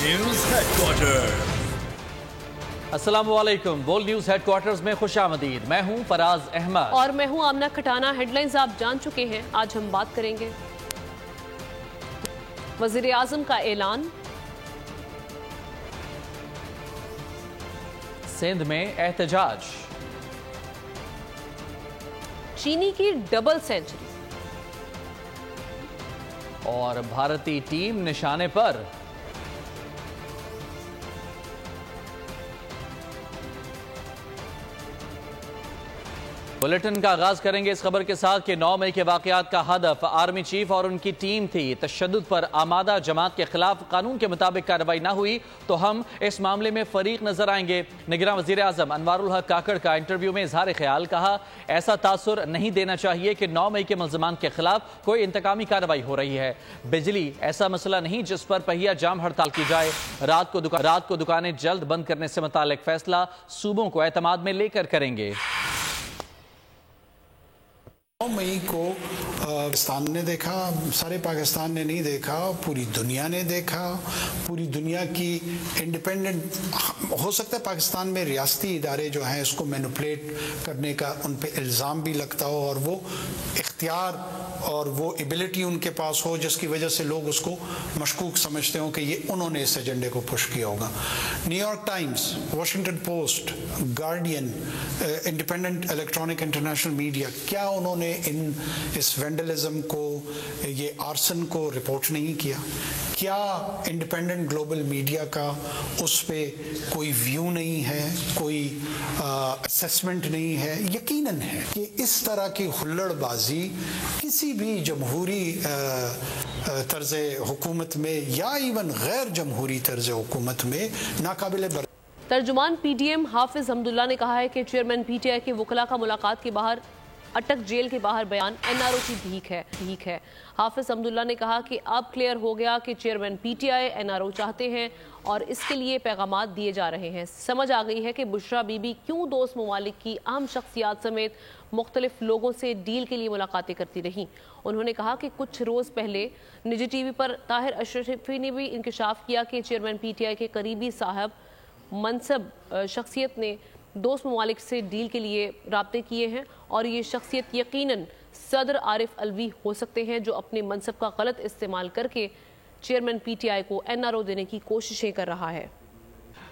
News headquarter. अस्सलाम वालेकुम। बोल न्यूज हेडक्वार्टर्स में खुशामदीद। मैं हूं फराज अहमद और मैं हूं आमना खटाना। हेडलाइंस आप जान चुके हैं, आज हम बात करेंगे वजीर आजम का ऐलान, सिंध में एहतजाज, चीनी की डबल सेंचुरी और भारतीय टीम निशाने पर। बुलेटिन का आगाज करेंगे इस खबर के साथ कि 9 मई के वाकयात का हदफ आर्मी चीफ और उनकी टीम थी। तशद्दुद पर आमादा जमात के खिलाफ कानून के मुताबिक कार्रवाई न हुई तो हम इस मामले में फरीक नजर आएंगे। निगरान वजीर आजम अनवारुल हक काकड़ का इंटरव्यू में इजहार ख्याल, कहा ऐसा तासुर नहीं देना चाहिए कि 9 मई के मुल्ज़िमान के खिलाफ कोई इंतकामी कार्रवाई हो रही है। बिजली ऐसा मसला नहीं जिस पर पहिया जाम हड़ताल की जाए। रात को दुकानें जल्द बंद करने से मुतालिक फैसला सूबों को एतमाद में लेकर करेंगे। 9 मई को पाकिस्तान ने देखा, सारे पाकिस्तान ने नहीं देखा, पूरी दुनिया ने देखा। पूरी दुनिया की इंडिपेंडेंट, हो सकता है पाकिस्तान में रियासती इदारे जो हैं इसको मैनिपुलेट करने का उन पे इल्ज़ाम भी लगता हो और वो इख्तियार और वो एबिलिटी उनके पास हो जिसकी वजह से लोग उसको मशकूक समझते हो कि ये उन्होंने इस एजेंडे को पुश किया होगा। New York times, Washington post, guardian, independent electronic international media, क्या उन्होंने इस वेंडलिज्म को, ये आर्सन को रिपोर्ट नहीं किया? क्या इंडिपेंडेंट ग्लोबल मीडिया का उस पे कोई व्यू नहीं है, कोई असेसमेंट नहीं है? यकीनन है कि इस तरह की हुल्लड़बाजी किसी भी जमहूरी तर्ज हुकूमत में या इवन गैर जमहूरी तर्ज हुकूमत में नाकाबिल। तर्जुमान पीडीएम हाफिज हमदुल्ला ने कहा है कि चेयरमैन पीटीआई के वकला का मुलाकात के बाहर अटक जेल के बाहर बयान एनआरओ की भीख है। हाफिज हमदुल्ला ने कहा कि अब क्लियर हो गया कि चेयरमैन पीटीआई एनआरओ चाहते हैं और इसके लिए पैगामात दिए जा रहे हैं। समझ आ गई है कि बुशरा बीबी क्यों दोस्त ममालिक की अहम शख्सियात समेत मुख्तलिफ लोगों से डील के लिए मुलाकातें करती रहीं। उन्होंने कहा कि कुछ रोज़ पहले निजी टीवी पर ताहिर अशरफी ने भी इंकशाफ किया कि चेयरमैन पीटीआई के करीबी साहब मनसब शख्सियत ने दोस्त ममालिक से डील के लिए राब्ते किए हैं और ये शख्सियत यकीनन सदर आरिफ अलवी हो सकते हैं जो अपने मनसब का गलत इस्तेमाल करके चेयरमैन पीटीआई को एनआरओ देने की कोशिशें कर रहा है।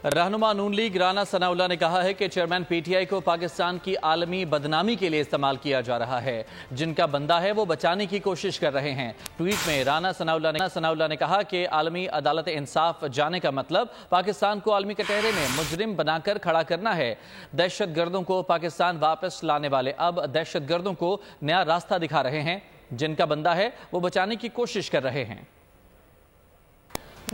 रहनुमा नून लीग राना सनाउल्लाह ने कहा है कि चेयरमैन पीटीआई को पाकिस्तान की आलमी बदनामी के लिए इस्तेमाल किया जा रहा है। जिनका बंदा है वो बचाने की कोशिश कर रहे हैं। ट्वीट में राना सनाउल्लाह ने कहा कि आलमी अदालत इंसाफ जाने का मतलब पाकिस्तान को आलमी कटहरे में मुजरिम बनाकर खड़ा करना है। दहशत गर्दों को पाकिस्तान वापस लाने वाले अब दहशत गर्दों को नया रास्ता दिखा रहे हैं। जिनका बंदा है वो बचाने की कोशिश कर रहे हैं।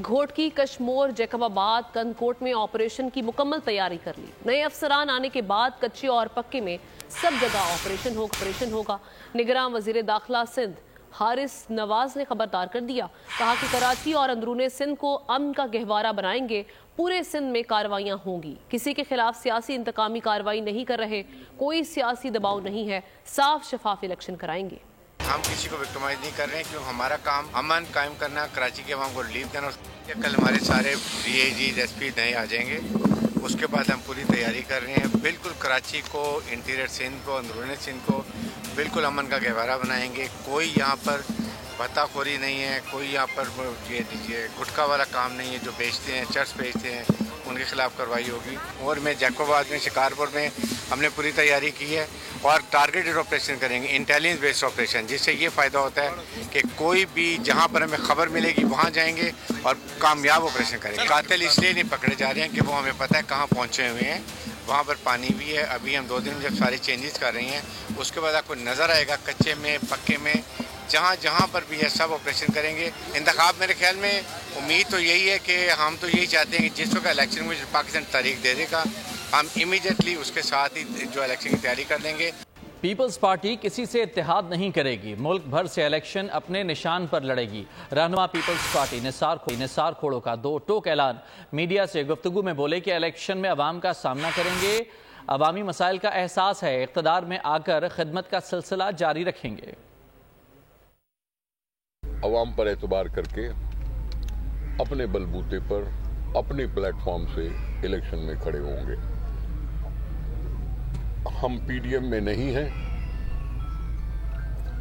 घोटकी, कशमोर, जैकबाबाद, कनकोट में ऑपरेशन की मुकम्मल तैयारी कर ली। नए अफसरान आने के बाद कच्चे और पक्के में सब जगह ऑपरेशन होगा। निगरान वजीर दाखिला सिंध हारिस नवाज ने खबरदार कर दिया, कहा कि कराची और अंदरूने सिंध को अमन का गहवारा बनाएंगे। पूरे सिंध में कार्रवाइयां होंगी। किसी के खिलाफ सियासी इंतकामी कार्रवाई नहीं कर रहे, कोई सियासी दबाव नहीं है, साफ शफाफ इलेक्शन कराएंगे। हम किसी को विक्टिमाइज नहीं कर रहे हैं क्योंकि हमारा काम अमन कायम करना, कराची के अवाम को रिलीव करना। कल हमारे सारे डीआईजी एसपी नए आ जाएंगे, उसके बाद हम पूरी तैयारी कर रहे हैं। बिल्कुल कराची को, इंटीरियर सिंध को, अंदरूनी सिंध को बिल्कुल अमन का गहवारा बनाएंगे। कोई यहाँ पर भत्ताखोरी नहीं है, कोई यहाँ पर ये गुटखा वाला काम नहीं है। जो बेचते हैं, चर्च बेचते हैं, उनके खिलाफ कार्रवाई होगी। और मैं जैकोबाद में, शिकारपुर में हमने पूरी तैयारी की है और टारगेटेड ऑपरेशन करेंगे, इंटेलिजेंस बेस्ड ऑपरेशन, जिससे ये फ़ायदा होता है कि कोई भी जहाँ पर हमें खबर मिलेगी वहाँ जाएंगे और कामयाब ऑपरेशन करेंगे। कातिल इसलिए नहीं पकड़े जा रहे हैं कि वो हमें पता है कहाँ पहुँचे हुए हैं। वहाँ पर पानी भी है। अभी हम 2 दिन में जब सारे चेंजेस कर रहे हैं उसके बाद आपको नज़र आएगा कच्चे में, पक्के में, जहाँ पर भी है सब ऑपरेशन करेंगे। इंतखाब मेरे ख्याल में उम्मीद तो यही है कि हम तो यही चाहते हैं कि जिस वक्त इलेक्शन में पाकिस्तान तारीख दे देगा हम इमीडिएटली उसके साथ ही जो इलेक्शन की तैयारी कर लेंगे। पीपल्स पार्टी किसी से इत्तेहाद नहीं करेगी, मुल्क भर से इलेक्शन अपने निशान पर लड़ेगी। रहनुमा पीपल्स पार्टी निसार खोड़ो का 2 टोक ऐलान। मीडिया से गुफ्तगू में बोले कि इलेक्शन में अवाम का सामना करेंगे, अवामी मसाइल का एहसास है, इक़्तिदार में आकर खिदमत का सिलसिला जारी रखेंगे। अवाम पर एतबार करके अपने बलबूते पर अपने प्लेटफॉर्म से इलेक्शन में खड़े होंगे। हम पीडीएम में नहीं हैं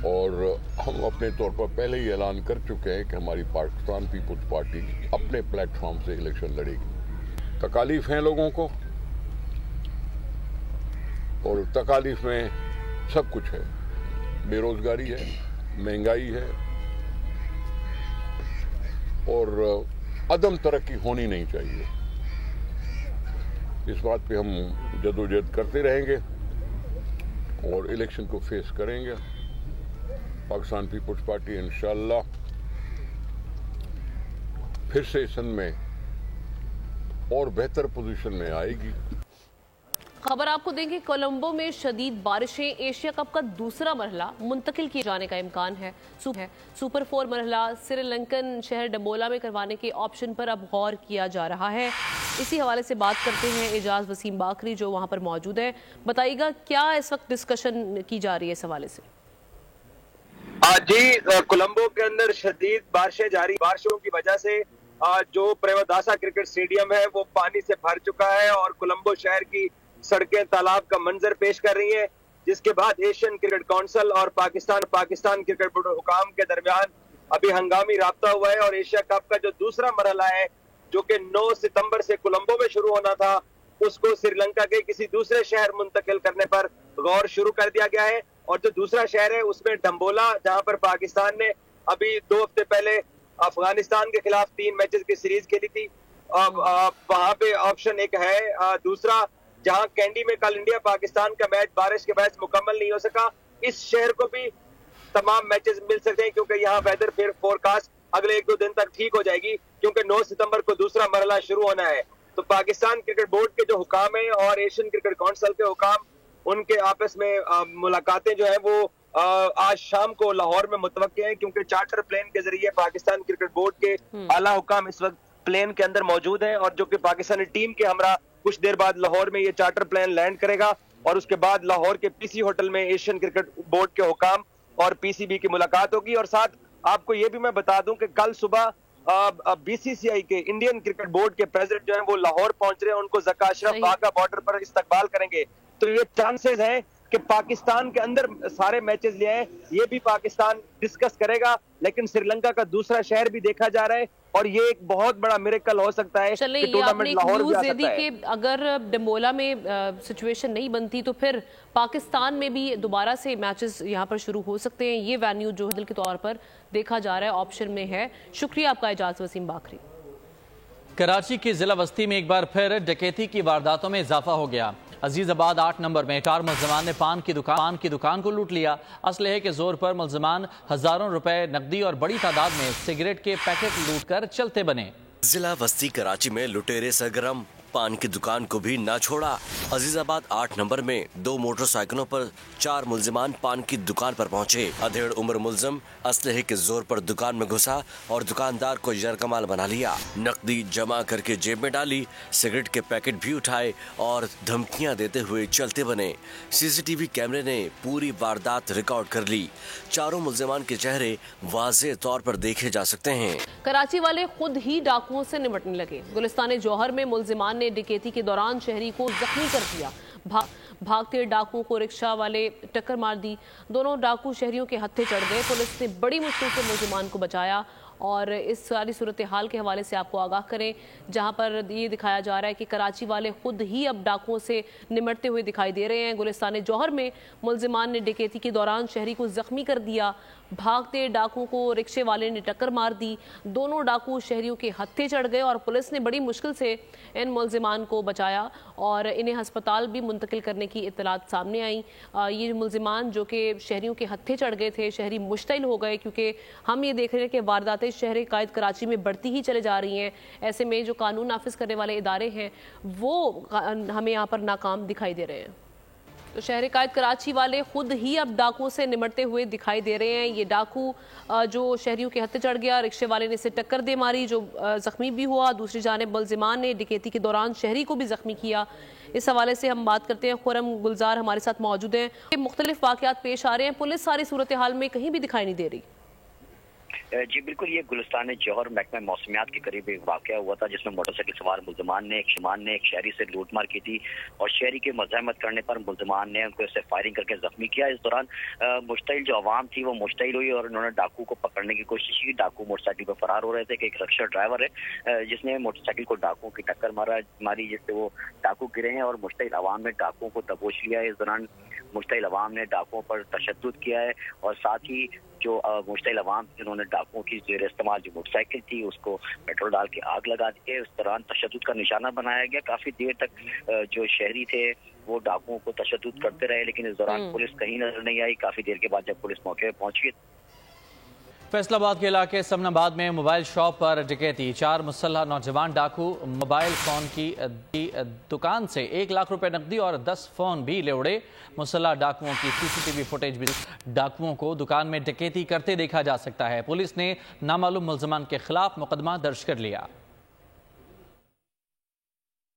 और हम अपने तौर पर पहले ही ऐलान कर चुके हैं कि हमारी पाकिस्तान पीपुल्स पार्टी अपने प्लेटफॉर्म से इलेक्शन लड़ेगी। तकालीफ हैं लोगों को और तकालीफ में सब कुछ है, बेरोजगारी है, महंगाई है और अदम तरक्की होनी नहीं चाहिए। इस बात पे हम जदोजहद करते रहेंगे और इलेक्शन को फेस करेंगे। पाकिस्तान पीपुल्स पार्टी इंशाअल्लाह फिर से सन में और बेहतर पोजीशन में आएगी। खबर आपको देंगे, कोलंबो में शदीद बारिशें, एशिया कप का दूसरा मरहला मुंतकिल किए जाने का इम्कान है। सुपर 4 मरहला श्रीलंकन शहर डंबोला में करवाने के ऑप्शन पर अब गौर किया जा रहा है। इसी हवाले से बात करते हैं एजाज वसीम बाकरी जो वहां पर मौजूद है। बताइएगा क्या इस वक्त डिस्कशन की जा रही है इस हवाले से? जी, कोलंबो के अंदर शदीद बारिशें जारी, बारिशों की वजह से जो प्रेमदासा क्रिकेट स्टेडियम है वो पानी से भर चुका है और कोलंबो शहर की सड़कें तालाब का मंजर पेश कर रही हैं, जिसके बाद एशियन क्रिकेट काउंसिल और पाकिस्तान क्रिकेट बोर्ड हुकाम के दरमियान अभी हंगामी राब्ता हुआ है और एशिया कप का जो दूसरा मरहला है जो कि 9 सितंबर से कोलंबो में शुरू होना था उसको श्रीलंका के किसी दूसरे शहर मुंतकिल करने पर गौर शुरू कर दिया गया है। और जो दूसरा शहर है उसमें डंबोला, जहां पर पाकिस्तान ने अभी 2 हफ्ते पहले अफगानिस्तान के खिलाफ 3 मैचेस की सीरीज खेली थी, वहां पे ऑप्शन एक है। दूसरा, जहां कैंडी में कल इंडिया पाकिस्तान का मैच बारिश के बायस मुकम्मल नहीं हो सका, इस शहर को भी तमाम मैचेस मिल सकते हैं क्योंकि यहाँ वेदर फिर फोरकास्ट अगले 1-2 दिन तक ठीक हो जाएगी क्योंकि 9 सितंबर को दूसरा मरहला शुरू होना है। तो पाकिस्तान क्रिकेट बोर्ड के जो हुकाम है और एशियन क्रिकेट काउंसिल के हुकाम, उनके आपस में मुलाकातें जो है वो आज शाम को लाहौर में मुतवक्के हैं क्योंकि चार्टर प्लेन के जरिए पाकिस्तान क्रिकेट बोर्ड के आला हुकाम इस वक्त प्लेन के अंदर मौजूद हैं और जो कि पाकिस्तानी टीम के हमरा कुछ देर बाद लाहौर में ये चार्टर प्लेन लैंड करेगा और उसके बाद लाहौर के पीसी होटल में एशियन क्रिकेट बोर्ड के हुकाम और पीसीबी की मुलाकात होगी। और साथ आपको ये भी मैं बता दूं कि कल सुबह बीसीसीआई के इंडियन क्रिकेट बोर्ड के प्रेसिडेंट जो है वो लाहौर पहुंच रहे हैं, उनको ज़का अशरफ वाघा बॉर्डर पर इस्तकबाल करेंगे। तो ये चांसेस हैं कि पाकिस्तान के अंदर सारे मैचेस ले आए, ये भी पाकिस्तान डिस्कस करेगा, लेकिन श्रीलंका का दूसरा शहर भी देखा जा रहा है और ये एक बहुत बड़ा मिरेकल हो सकता है कि टूर्नामेंट लाहौर भी आ सकता है। कि अगर डंबोला में सिचुएशन नहीं बनती तो फिर पाकिस्तान में भी दोबारा से मैचेस यहाँ पर शुरू हो सकते हैं। ये वेन्यू जो हल के तौर पर देखा जा रहा है ऑप्शन में है। शुक्रिया आपका एजाज वसीम बाकरी। कराची की जिला बस्ती में एक बार फिर डकैती की वारदातों में इजाफा हो गया। अजीजाबाद 8 नंबर में 4 मुलजमान ने पान की दुकान को लूट लिया। असलहे के जोर पर मुलजमान हजारों रुपए नकदी और बड़ी तादाद में सिगरेट के पैकेट लूट कर चलते बने। जिला बस्ती कराची में लुटेरे सरगर्म, पान की दुकान को भी ना छोड़ा। अजीजाबाद 8 नंबर में 2 मोटरसाइकिलों पर 4 मुलजमान पान की दुकान पर पहुंचे। अधेड़ उम्र मुलजम असलहे के जोर पर दुकान में घुसा और दुकानदार को यरकमाल बना लिया। नकदी जमा करके जेब में डाली, सिगरेट के पैकेट भी उठाए और धमकियां देते हुए चलते बने। सीसीटीवी कैमरे ने पूरी वारदात रिकॉर्ड कर ली। चारों मुलजमान के चेहरे वाज़ेह तौर पर देखे जा सकते हैं। कराची वाले खुद ही डाकुओं से निपटने लगे। गुलिस्तान जौहर में मुलजिमान ने डकैती के दौरान शहरी को जख्मी कर दिया। भागते डाकुओं को रिक्शा वाले टक्कर मार दी। दोनों डाकू शहरियों के हत्थे चढ़ गए। पुलिस ने बड़ी मुश्किल से मुलजिमान को बचाया और इस सारी सूरत हाल के हवाले से आपको आगाह करें, जहां पर ये दिखाया जा रहा है कि कराची वाले खुद ही अब डाकुओं से निमटते हुए दिखाई दे रहे हैं। गुलिस्तान जौहर में मुलजिमान ने डकैती के दौरान शहरी को जख्मी कर दिया। भागते डाकुओं को रिक्शे वाले ने टक्कर मार दी। दोनों डाकू शहरियों के हत्थे चढ़ गए और पुलिस ने बड़ी मुश्किल से इन मुलजिमान को बचाया और इन्हें हस्पताल भी मुंतकिल करने की इत्तलात सामने आई। ये मुलजिमान जो कि शहरियों के हत्थे चढ़ गए थे, शहरी मुश्तिल हो गए क्योंकि हम ये देख रहे हैं कि वारदातें शहर कायद कराची में बढ़ती ही चले जा रही हैं। ऐसे में जो कानून नाफिज करने वाले इदारे हैं वो हमें यहाँ पर नाकाम दिखाई दे रहे हैं। तो शहर कायद कराची वाले खुद ही अब डाकुओं से निमटते हुए दिखाई दे रहे हैं। ये डाकू जो शहरियों के हत्थे चढ़ गया, रिक्शे वाले ने इसे टक्कर दे मारी जो जख्मी भी हुआ। दूसरी जानिब मुलजिमान ने डकैती के दौरान शहरी को भी जख्मी किया। इस हवाले से हम बात करते हैं। खुरम गुलजार हमारे साथ मौजूद हैं। मुख्तलिफ वाक़यात पेश आ रहे हैं, पुलिस सारी सूरत हाल में कहीं भी दिखाई नहीं दे रही। جی بالکل، یہ گلستان جوہر محکمہ موسمیات کے قریب ایک واقعہ ہوا تھا جس میں موٹر سائیکل سوار ملزمان نے ایک شہری سے لوٹ مار کی تھی اور شہری کے مزاحمت کرنے پر ملزمان نے ان کو اسے فائرنگ کر کے زخمی کیا۔ اس دوران مشتعل جو عوام تھی وہ مشتعل ہوئی اور انہوں نے ڈاکو کو پکڑنے کی کوشش کی۔ ڈاکو موٹر سائیکل پر فرار ہو رہے تھے کہ ایک رکشا ڈرائیور ہے جس نے موٹر سائیکل کو ڈاکو کی ٹکر ماری جس سے وہ ڈاکو گرے ہیں اور مشتعل عوام نے ڈاکو کو دبوچ لیا ہے۔ اس دوران مشتعل عوام نے ڈاکوؤں پر تشدد کیا ہے اور ساتھ ہی جو مشتعل عوام انہوں نے ڈاکوؤں کی زیر استعمال جو موٹر سائیکل تھی اس کو پیٹرول ڈال کے آگ لگا دی ہے۔ اس دوران تشدد کا نشانہ بنایا گیا۔ کافی دیر تک جو شہری تھے وہ ڈاکوؤں کو تشدد کرتے رہے لیکن اس دوران پولیس کہیں نظر نہیں آئی۔ کافی دیر کے بعد جب پولیس موقع پہ پہنچی، فیصل آباد کے علاقے سمن آباد میں موبائل شاپ پر ڈکیتی، 4 مسلح نوجوان ڈاکو موبائل فون کی دکان سے 1 لاکھ روپے نقدی اور 10 فون بھی لے اڑے۔ مسلح ڈاکوؤں کی CCTV فوٹیج بھی ڈاکوؤں کو دکان میں ڈکیتی کرتے دیکھا جا سکتا ہے۔ پولیس نے نامعلوم ملزمان کے خلاف مقدمہ درج کر لیا۔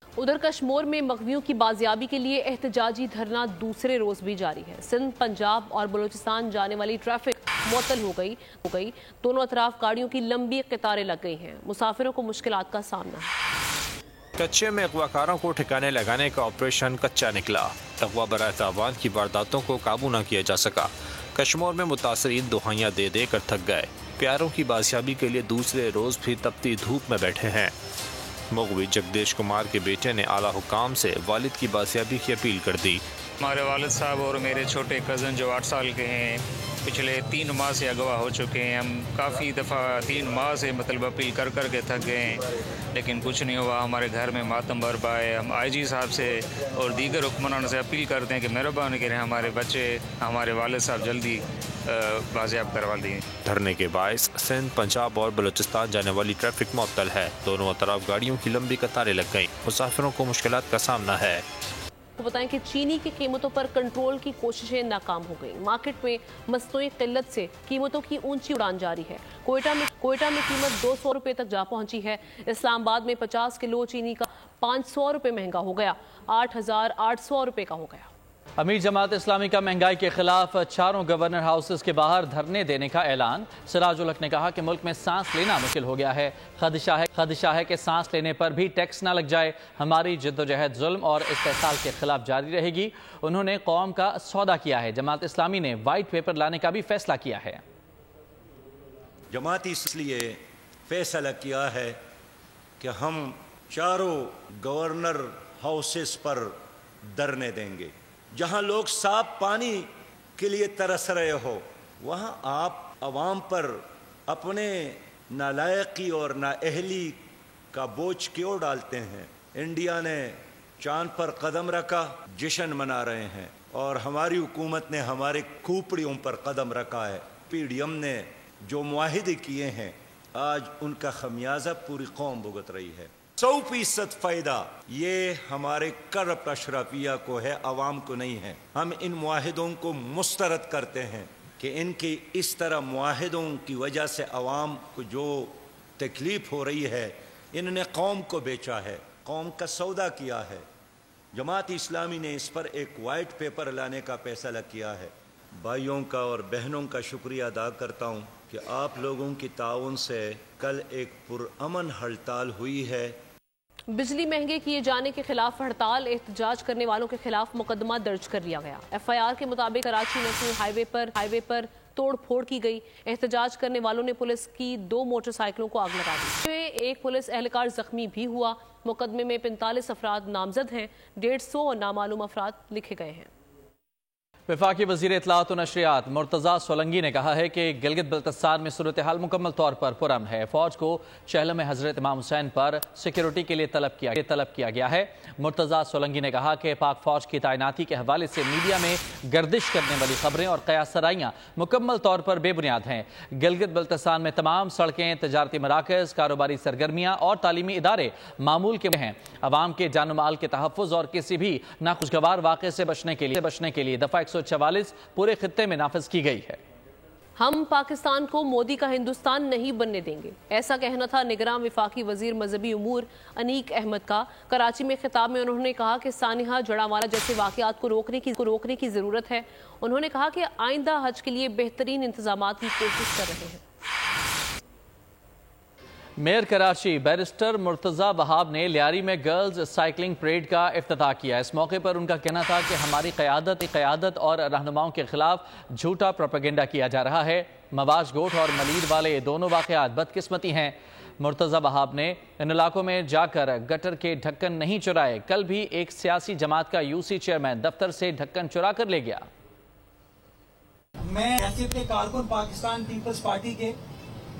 ادھر کشمور میں مغویوں کی بازیابی کے لیے احتجاجی دھرنا دوسرے روز بھی جاری ہے۔ سندھ، پنجاب اور بلوچستان جانے والی ٹریفک معطل ہو گئی۔ دونوں اطراف گاڑیوں کی لمبی قطاریں لگ گئی ہیں۔ مسافروں کو مشکلات کا سامنا ہے۔ کچے میں اغوا کاروں کو ٹھکانے لگانے کا آپریشن کچا نکلا۔ اغوا برائے تاوان کی وارداتوں کو قابو نہ کیا جا سکا۔ کشمور میں متاثرین دہائیاں دے دے کر تھک گئے۔ پیاروں کی بازیابی کے لیے دوسرے روز بھی تپتی دھوپ میں بیٹھے ہیں۔ مغوی جگدیش کمار کے بیٹے نے اعلیٰ حکام سے والد کی بازیابی کی اپیل کر دی۔ ہمارے والد صاحب اور میرے چھوٹے کزن جو 8 سال کے ہیں پچھلے 3 ماہ سے اغوا ہو چکے ہیں۔ ہم کافی دفعہ 3 ماہ سے اپیل کر کے تھک گئے ہیں لیکن کچھ نہیں ہوا۔ ہمارے گھر میں ماتم برپا ہے۔ ہم IG صاحب سے اور دیگر حکمرانوں سے اپیل کرتے ہیں کہ مہربانی کریں ہمارے بچے ہمارے والد صاحب جلدی بازیاب کروا دیں۔ دھرنے کے باعث سندھ، پنجاب اور بلوچستان جانے والی ٹریفک معطل ہے۔ دونوں اطراف گاڑیوں کی لمبی قطاریں لگ گئیں۔ مسافروں کو مشکلات کا سامنا ہے۔ کو بتائیں کہ چینی کی قیمتوں پر کنٹرول کی کوششیں ناکام ہو گئیں۔ مارکیٹ میں مصنوعی قلت سے قیمتوں کی اونچی اڑان جاری ہے۔ کوئٹہ میں قیمت 200 روپے تک جا پہنچی ہے۔ اسلام آباد میں 50 کلو چینی کا 500 روپے مہنگا ہو گیا، 8,800 روپے کا ہو گیا۔ امیر جماعت اسلامی کا مہنگائی کے خلاف 4 گورنر ہاؤسز کے باہر دھرنے دینے کا اعلان۔ سراج الحق نے کہا کہ ملک میں سانس لینا مشکل ہو گیا ہے۔ خدشہ ہے کہ سانس لینے پر بھی ٹیکس نہ لگ جائے۔ ہماری جدوجہد ظلم اور استحصال کے خلاف جاری رہے گی۔ انہوں نے قوم کا سودا کیا ہے۔ جماعت اسلامی نے وائٹ پیپر لانے کا بھی فیصلہ کیا ہے۔ جماعت اس لیے فیصلہ کیا ہے کہ ہم 4 گورنر ہاؤسز پر دھرنے دیں گے۔ جہاں لوگ صاف پانی کے لیے ترس رہے ہو وہاں آپ عوام پر اپنے نالائقی اور نااہلی کا بوجھ کیوں ڈالتے ہیں؟ انڈیا نے چاند پر قدم رکھا، جشن منا رہے ہیں اور ہماری حکومت نے ہمارے کھوپڑیوں پر قدم رکھا ہے۔ PDM نے جو معاہدے کیے ہیں آج ان کا خمیازہ پوری قوم بھگت رہی ہے۔ 100% فائدہ یہ ہمارے کرپٹ اشرافیہ کو ہے، عوام کو نہیں ہے۔ ہم ان معاہدوں کو مسترد کرتے ہیں کہ ان کی اس طرح معاہدوں کی وجہ سے عوام کو جو تکلیف ہو رہی ہے ان نے قوم کو بیچا ہے، قوم کا سودا کیا ہے۔ جماعت اسلامی نے اس پر ایک وائٹ پیپر لانے کا فیصلہ کیا ہے۔ بھائیوں کا اور بہنوں کا شکریہ ادا کرتا ہوں کہ آپ لوگوں کی تعاون سے کل ایک پرامن ہڑتال ہوئی ہے۔ بجلی مہنگے کیے جانے کے خلاف ہڑتال، احتجاج کرنے والوں کے خلاف مقدمہ درج کر لیا گیا۔ FIR کے مطابق کراچی نیشنل ہائی وے پر توڑ پھوڑ کی گئی۔ احتجاج کرنے والوں نے پولیس کی 2 موٹر سائیکلوں کو آگ لگا دی۔ ایک پولیس اہلکار زخمی بھی ہوا۔ مقدمے میں 45 افراد نامزد ہیں، 150 نامعلوم افراد لکھے گئے ہیں۔ وفاقی وزیر اطلاعات و نشریات مرتضیٰ سولنگی نے کہا ہے کہ گلگت بلتستان میں صورتحال مکمل طور پر پرامن ہے۔ فوج کو چہلم حضرت امام حسین پر سیکیورٹی کے لیے طلب کیا گیا ہے۔ مرتضیٰ سولنگی نے کہا کہ پاک فوج کی تعیناتی کے حوالے سے میڈیا میں گردش کرنے والی خبریں اور قیاس سرائیاں مکمل طور پر بے بنیاد ہیں۔ گلگت بلتستان میں تمام سڑکیں، تجارتی مراکز، کاروباری سرگرمیاں اور تعلیمی ادارے معمول کے ہیں۔ عوام کے جان و مال کے تحفظ اور کسی بھی ناخوشگوار واقعے سے بچنے کے لیے دفعہ 144 پورے خطے میں نافذ کی گئی ہے۔ ہم پاکستان کو مودی کا ہندوستان نہیں بننے دیں گے، ایسا کہنا تھا نگراں وفاقی وزیر مذہبی امور انیک احمد کا۔ کراچی میں خطاب میں انہوں نے کہا کہ سانحہ جڑاوالا جیسے واقعات کو روکنے کی ضرورت ہے۔ انہوں نے کہا کہ آئندہ حج کے لیے بہترین انتظامات کی کوشش کر رہے ہیں۔ میئر کراچی بیرسٹر مرتضی وہاب نے لیاری میں گرلز سائیکلنگ پریڈ کا افتتاح کیا۔ اس موقع پر ان کا کہنا تھا کہ ہماری قیادت اور رہنماؤں کے خلاف جھوٹا پروپیگنڈا کیا جا رہا ہے۔ مواش گوٹ اور ملیر والے دونوں واقعات بدقسمتی ہیں۔ مرتضی وہاب نے ان علاقوں میں جا کر گٹر کے ڈھکن نہیں چرائے۔ کل بھی ایک سیاسی جماعت کا یوسی چیئرمین دفتر سے ڈھکن چرا کر لے گیا۔ میں حیثیت کے کارکن پاکستان پیپلز پارٹی کے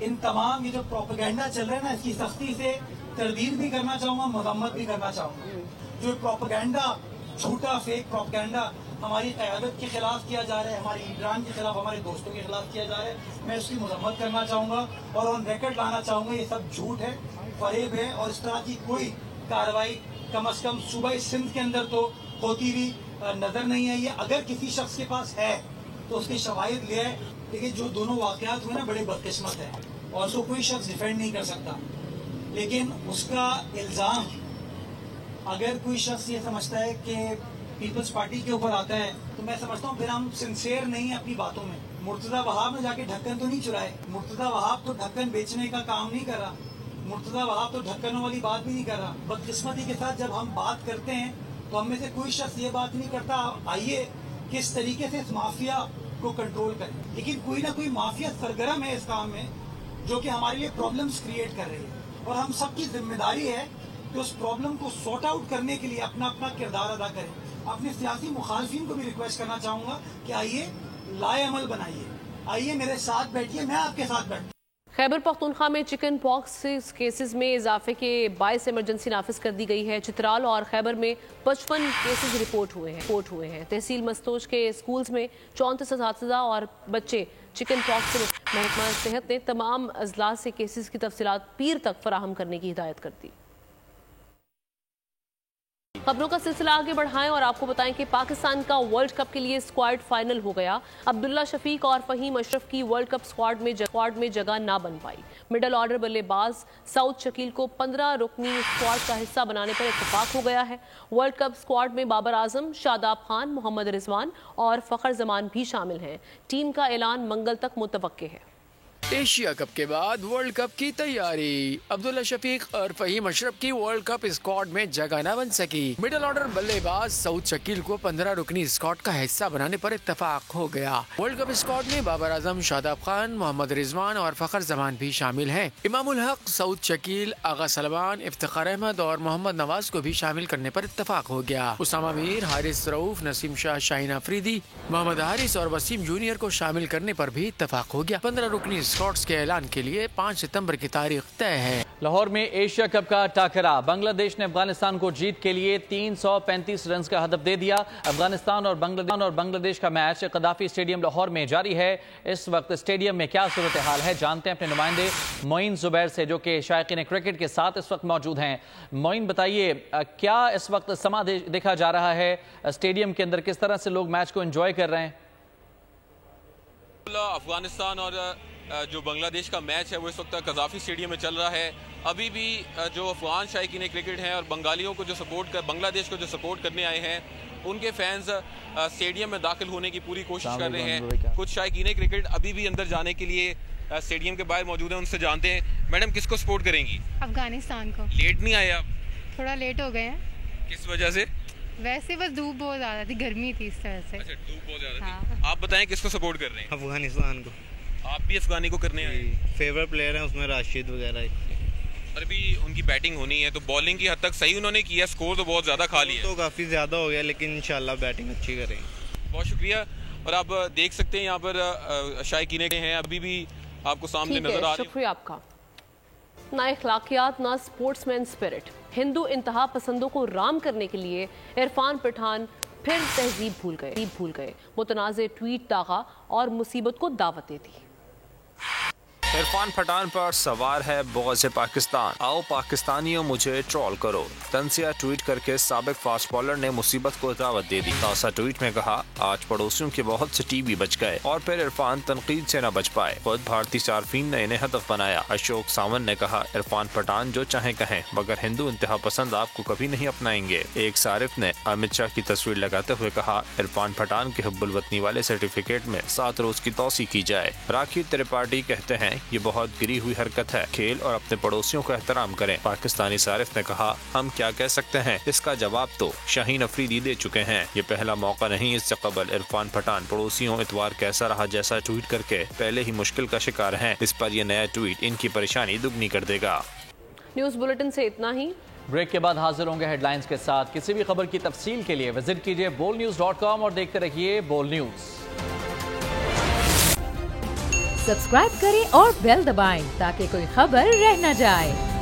ان تمام یہ جو پروپیگنڈا چل رہا ہے نا، اس کی سختی سے تردید بھی کرنا چاہوں گا، مذمت بھی کرنا چاہوں گا۔ جو پروپیگنڈا، جھوٹا فیک پروپیگنڈا ہماری قیادت کے خلاف کیا جا رہا ہے، ہمارے لیڈران کے خلاف، ہمارے دوستوں کے خلاف کیا جا رہا ہے، میں اس کی مذمت کرنا چاہوں گا اور آن ریکارڈ لانا چاہوں گا یہ سب جھوٹ ہے، فریب ہے، اور اس طرح کی کوئی کارروائی کم از کم صوبہ سندھ کے اندر تو ہوتی بھی نظر نہیں آئی ہے۔ اگر کسی شخص کے پاس ہے تو اس کے شواہد لے آئے، لیکن جو دونوں واقعات ہوئے نا بڑے بدقسمت ہیں اور اس کو کوئی شخص ڈیفینڈ نہیں کر سکتا، لیکن اس کا الزام اگر کوئی شخص یہ سمجھتا ہے کہ پیپلز پارٹی کے اوپر آتا ہے تو میں سمجھتا ہوں پھر ہم سنسیئر نہیں ہیں اپنی باتوں میں۔ مرتضی وہاب نے جا کے ڈھکن تو نہیں چرائے، مرتضی وہاب تو ڈھکن بیچنے کا کام نہیں کر رہا، مرتضی وہاب تو ڈھکنوں والی بات بھی نہیں کر رہا۔ بدقسمتی کے ساتھ جب ہم بات کرتے ہیں تو ہم میں سے کوئی شخص یہ بات نہیں کرتا آئیے کس طریقے سے اس مافیا کو کنٹرول کریں، لیکن کوئی نہ کوئی مافیا سرگرم ہے اس کام میں جو کہ ہمارے لیے پرابلمز کریٹ کر رہی ہے، اور ہم سب کی ذمہ داری ہے کہ اس پرابلم کو سارٹ آؤٹ کرنے کے لیے اپنا کردار ادا کریں۔ اپنے سیاسی مخالفین کو بھی ریکویسٹ کرنا چاہوں گا کہ آئیے لائے عمل بنائیے، آئیے میرے ساتھ بیٹھیے، میں آپ کے ساتھ بیٹھوں۔ خیبر پختونخوا میں چکن پاکس کیسز میں اضافے کے باعث ایمرجنسی نافذ کر دی گئی ہے۔ چترال اور خیبر میں 55 کیسز رپورٹ ہوئے ہیں۔ تحصیل مستوج کے اسکولز میں 34 اساتذہ اور بچے چکن پاکس سے۔ محکمہ صحت نے تمام اضلاع سے کیسز کی تفصیلات پیر تک فراہم کرنے کی ہدایت کر دی۔ خبروں کا سلسلہ آگے بڑھائیں اور آپ کو بتائیں کہ پاکستان کا ورلڈ کپ کے لیے اسکواڈ فائنل ہو گیا۔ عبداللہ شفیق اور فہیم اشرف کی ورلڈ کپ اسکواڈ میں جگہ نہ بن پائی۔ مڈل آرڈر بلے باز سعود شکیل کو 15 رکنی اسکواڈ کا حصہ بنانے پر اتفاق ہو گیا ہے۔ ورلڈ کپ اسکواڈ میں بابر اعظم، شاداب خان، محمد رضوان اور فخر زمان بھی شامل ہیں۔ ٹیم کا اعلان منگل تک متوقع ہے۔ ایشیا کپ کے بعد ورلڈ کپ کی تیاری، عبداللہ شفیق اور فہیم اشرف کی ورلڈ کپ اسکواڈ میں جگہ نہ بن سکی۔ مڈل آرڈر بلے باز سعود شکیل کو 15 رکنی اسکواڈ کا حصہ بنانے پر اتفاق ہو گیا۔ ورلڈ کپ اسکواڈ میں بابر اعظم، شاداب خان، محمد رضوان اور فخر زمان بھی شامل ہیں۔ امام الحق، سعود شکیل، آغا سلمان، افتخار احمد اور محمد نواز کو بھی شامل کرنے پر اتفاق ہو گیا۔ اسامہ میر، حارث رؤوف، نسیم شاہ، شاہین افریدی، محمد حارث اور وسیم جونیئر کو شامل کرنے پر بھی اتفاق ہو گیا۔ 15 رکنی اسکواڈز کے اعلان کے لیے 5 ستمبر کی تاریخ طے ہے۔ لاہور میں ایشیا کپ کا ٹاکرا، بنگلہ دیش نے افغانستان کو جیت کے لیے 335 رنز کا ہدف دے دیا۔ افغانستان اور بنگلہ دیش کا میچ قذافی اسٹیڈیم لاہور میں جاری ہے۔ اس وقت اسٹیڈیم میں کیا صورتحال ہے جانتے ہیں اپنے نمائندے معین زبیر سے، جو کہ شائقین کرکٹ کے ساتھ اس وقت موجود ہیں۔ معین بتائیے کیا اس وقت سما دیکھا جا رہا ہے اسٹیڈیم کے اندر، کس طرح سے لوگ میچ کو انجوائے کر رہے ہیں؟ افغانستان اور جو بنگلہ دیش کا میچ ہے وہ اس وقت قذافی اسٹیڈیم میں چل رہا ہے۔ ابھی بھی جو افغان شائقین کرکٹ ہیں اور بنگالیوں کو جو بنگلہ دیش کو جو سپورٹ کرنے آئے ہیں، ان کے فینز اسٹیڈیم میں داخل ہونے کی پوری کوشش کر رہے ہیں۔ کچھ شائقین کرکٹ ابھی بھی اندر جانے کے لیے اسٹیڈیم کے باہر موجود ہیں، ان سے جانتے ہیں۔ میڈم کس کو سپورٹ کریں گی؟ افغانستان کو۔ لیٹ نہیں آئے آپ؟ تھوڑا لیٹ ہو گئے ہیں۔ کس وجہ سے؟ ویسے بس دھوپ بہت زیادہ تھی، گرمی تھی اس طرح سے۔ اچھا دھوپ بہت زیادہ تھی۔ آپ بتائیں کس کو سپورٹ کر رہے ہیں؟ افغانستان کو۔ آپ بھی افغانی کو کرنے آئے ہیں؟ فیورٹ پلیئر ہیں اس میں راشد وغیرہ۔ اور ابھی ان کی بیٹنگ ہونی ہے تو بالنگ کی حد تک صحیح انہوں نے کیا، سکور تو بہت زیادہ کھا لیا تو کافی زیادہ ہو گیا، لیکن انشاءاللہ بیٹنگ اچھی کریں گے۔ بہت شکریہ۔ اور آپ دیکھ سکتے ہیں یہاں پر شائقین ہیں ابھی بھی آپ کو سامنے نظر آ رہے ہیں۔ شکریہ آپ کا۔ نہ اخلاقیات نہ سپورٹس مین اسپرٹ، ہندو انتہا پسندوں کو رام کرنے کے لیے عرفان پٹھان پھر تہذیب بھول گئے، متنازع ٹویٹ داغا اور مصیبت کو دعوت دے دی۔ عرفان پٹھان پر سوار ہے بغض پاکستان، آؤ پاکستانیوں مجھے ٹرول کرو، تنزیہ ٹویٹ کر کے سابق فاسٹ بالر نے مصیبت کو دعوت دے دی۔ تازہ ٹویٹ میں کہا آج پڑوسیوں کے بہت سے ٹی وی بچ گئے اور پھر عرفان تنقید سے نہ بچ پائے، خود بھارتی صارفین نے انہیں ہدف بنایا۔ اشوک ساون نے کہا عرفان پٹھان جو چاہیں کہیں مگر ہندو انتہا پسند آپ کو کبھی نہیں اپنائیں گے۔ ایک صارف نے امت شاہ کی تصویر لگاتے ہوئے کہا عرفان پٹھان کے حب الوطنی والے سرٹیفکیٹ میں 7 روز کی توسیع کی جائے۔ راکھی ترپاٹھی کہتے ہیں ये बहुत गिरी हुई हरकत है। खेल और अपने पड़ोसियों का एहतराम करें। पाकिस्तानी सारिफ ने कहा, हम क्या कह सकते हैं, इसका जवाब तो शाहीन अफरीदी दे चुके हैं। ये पहला मौका नहीं, इससे कबल इरफान पठान पड़ोसियों इतवार कैसा रहा जैसा ट्वीट करके पहले ही मुश्किल का शिकार हैं। इस पर यह नया ट्वीट इनकी परेशानी दुगनी कर देगा। न्यूज़ बुलेटिन से इतना ही। ब्रेक के बाद हाजिर होंगे हेडलाइंस के साथ। किसी भी खबर की तफसील के लिए विजिट कीजिए bolnews.com और देखते रहिए बोल न्यूज। सब्सक्राइब करें और बेल दबाएं ताकि कोई खबर रह न जाए।